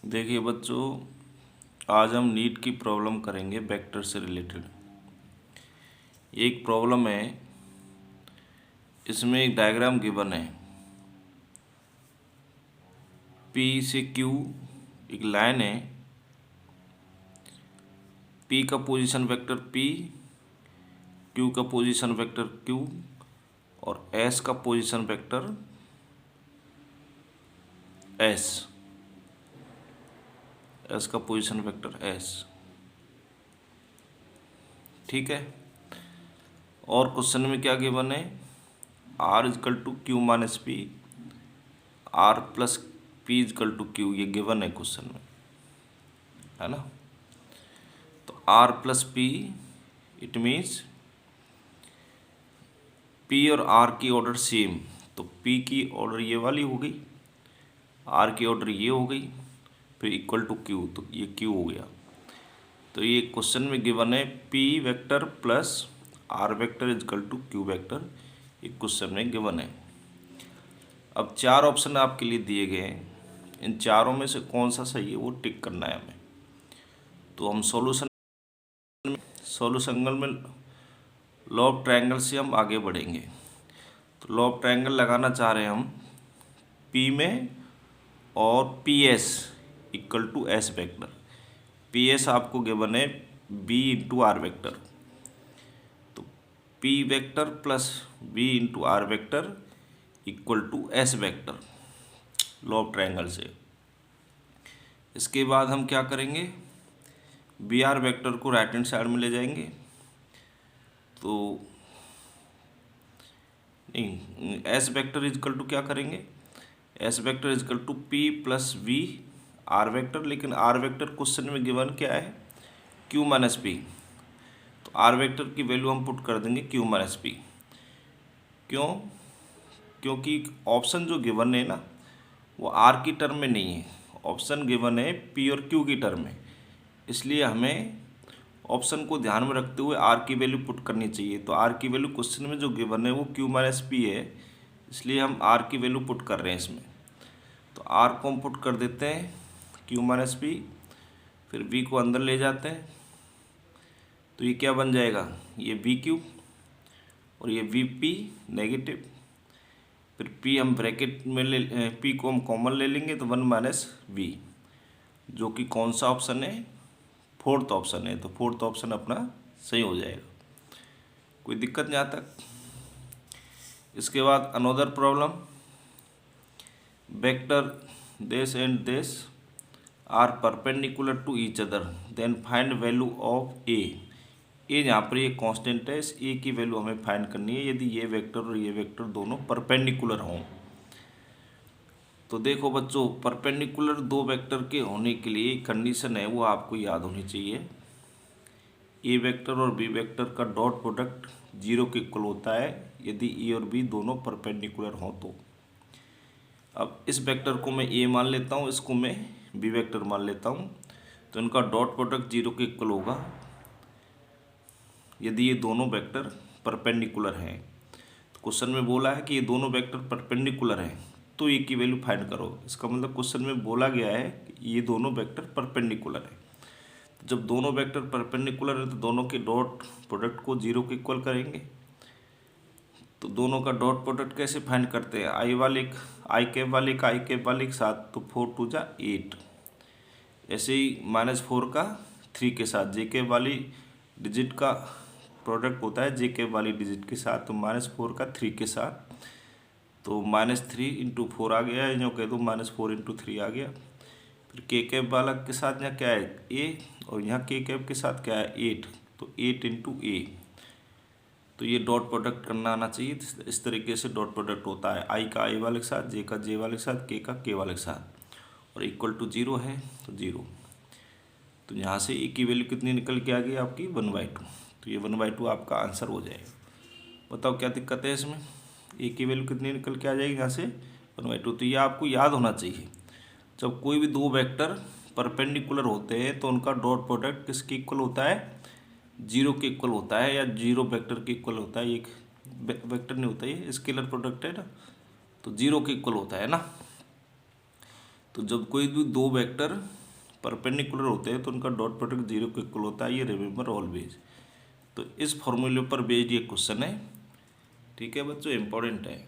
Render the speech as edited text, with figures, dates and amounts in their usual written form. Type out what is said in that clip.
देखिए बच्चों, आज हम नीट की प्रॉब्लम करेंगे वेक्टर से रिलेटेड। एक प्रॉब्लम है, इसमें एक डायग्राम गिवन है। पी से क्यू एक लाइन है। पी का पोजीशन वेक्टर पी, क्यू का पोजीशन वेक्टर क्यू और एस का पोजीशन वेक्टर एस। एस का पोजीशन वेक्टर एस। ठीक है। और क्वेश्चन में क्या गिवन है? R equal to Q minus P, R plus P equal to Q, ये गिवन है क्वेश्चन में, है ना। तो R plus P it means P और आर की ऑर्डर सेम। तो पी की ऑर्डर ये वाली हो गई, आर की ऑर्डर ये हो गई, फिर इक्वल टू क्यू, तो ये क्यू हो गया। तो ये क्वेश्चन में गिवन है P vector plus R vector equal to Q vector, ये क्वेश्चन में गिवन है। अब चार ऑप्शन आपके लिए दिए गए हैं, इन चारों में से कौन सा सही है वो टिक करना है हमें। तो हम सॉल्यूशन में लॉ ऑफ ट्रायंगल से हम आगे बढ़ेंगे। तो लॉ ऑफ ट्रायंगल लगाना चाह रहे हैं हम पी में, और P S equal to S vector. P S आपको गिवन है बी इंटू आर वेक्टर, तो P vector plus B into R vector equal to S vector, law of triangle से। इसके बाद हम क्या करेंगे, बी आर वेक्टर को राइट हैंड साइड में ले जाएंगे। तो नहीं, एस वेक्टर इजकल टू क्या करेंगे, S vector equal to P plus V R vector. लेकिन आर वेक्टर क्वेश्चन में गिवन क्या है, क्यू माइनस पी। तो आर वेक्टर की वैल्यू हम पुट कर देंगे क्यू माइनस पी। क्यों? क्योंकि ऑप्शन जो गिवन है ना वो आर की टर्म में नहीं है, ऑप्शन गिवन है पी और क्यू की टर्म में। इसलिए हमें ऑप्शन को ध्यान में रखते हुए आर की वैल्यू पुट करनी चाहिए। तो आर की वैल्यू क्वेश्चन में जो गिवन है वो क्यू माइनस पी है, इसलिए हम आर की वैल्यू पुट कर रहे हैं इसमें। तो आर को हम पुट कर देते हैं क्यू माइनस पी, फिर वी को अंदर ले जाते हैं। तो ये क्या बन जाएगा, ये वी क्यू और ये वी पी नेगेटिव। फिर पी हम ब्रैकेट में पी को हम कॉमन ले लेंगे, तो 1 माइनस वी, जो कि कौन सा ऑप्शन है, फोर्थ ऑप्शन है। तो फोर्थ ऑप्शन अपना सही हो जाएगा, कोई दिक्कत नहीं आता। इसके बाद another problem, vector this and this are perpendicular to each other, then find value of a. जहाँ पर ये कांस्टेंट है, इस ए की वैल्यू हमें फाइंड करनी है यदि ये वेक्टर और ये वेक्टर दोनों परपेंडिकुलर हों। तो देखो बच्चों, परपेंडिकुलर दो वेक्टर के होने के लिए कंडीशन है वो आपको याद होनी चाहिए। ए वेक्टर और बी वेक्टर का डॉट प्रोडक्ट 0 के इक्वल होता है यदि ए और बी दोनों परपेंडिकुलर हों। तो अब इस वेक्टर को मैं ए मान लेता हूँ, इसको मैं बी वेक्टर मान लेता हूँ। तो इनका डॉट प्रोडक्ट 0 के इक्वल होगा यदि ये दोनों वेक्टर परपेंडिकुलर हैं। तो क्वेश्चन में बोला है कि ये दोनों वेक्टर परपेंडिकुलर हैं, तो ए की वैल्यू फाइंड करो। इसका मतलब क्वेश्चन में बोला गया है कि ये दोनों वेक्टर परपेंडिकुलर है। तो जब दोनों वेक्टर परपेंडिकुलर है तो दोनों के डॉट प्रोडक्ट को 0 के इक्वल करेंगे। तो दोनों का डॉट प्रोडक्ट कैसे फाइंड करते हैं, आई कैप वाले का आई कैप वाले के साथ, तो 4 2 जा 8। ऐसे ही -4 का 3 के साथ, जे कैप वाली डिजिट का प्रोडक्ट होता है जे कैप वाली डिजिट के साथ, तो -4 का 3 के साथ, तो -3 इंटू 4 आ गया, जो कह दो -4 इंटू 3 आ गया। फिर के कैप वाला के साथ यहाँ क्या है ए, और यहाँ के कैप के साथ क्या है 8, तो 8 इंटू ए। तो ये डॉट प्रोडक्ट करना आना चाहिए। इस तरीके से डॉट प्रोडक्ट होता है, आई का आई वाले के साथ, जे का जे वाले के साथ, के का के वाले के साथ, और इक्वल टू 0 है तो 0। तो यहाँ से ए की वैल्यू कितनी निकल के आ गई आपकी 1/2। तो ये 1/2 आपका आंसर हो जाएगा। बताओ क्या दिक्कत है इसमें, ए की वैल्यू कितनी निकल के आ जाएगी यहाँ से 1/2। तो ये आपको याद होना चाहिए, जब कोई भी दो वेक्टर परपेंडिकुलर होते हैं तो उनका डॉट प्रोडक्ट किसके इक्वल होता है, 0 के इक्वल होता है, या 0 वेक्टर के इक्वल होता है। एक वेक्टर नहीं होता, ये स्केलर प्रोडक्ट है ना, तो 0 के इक्वल होता है ना। तो जब कोई भी दो वेक्टर परपेंडिकुलर होते हैं तो उनका डॉट प्रोडक्ट 0 के इक्वल होता है, ये रिमेंबर ऑलवेज। तो इस फॉर्मूले पर बेस्ड ये क्वेश्चन है। ठीक है बच्चों, इंपॉर्टेंट है।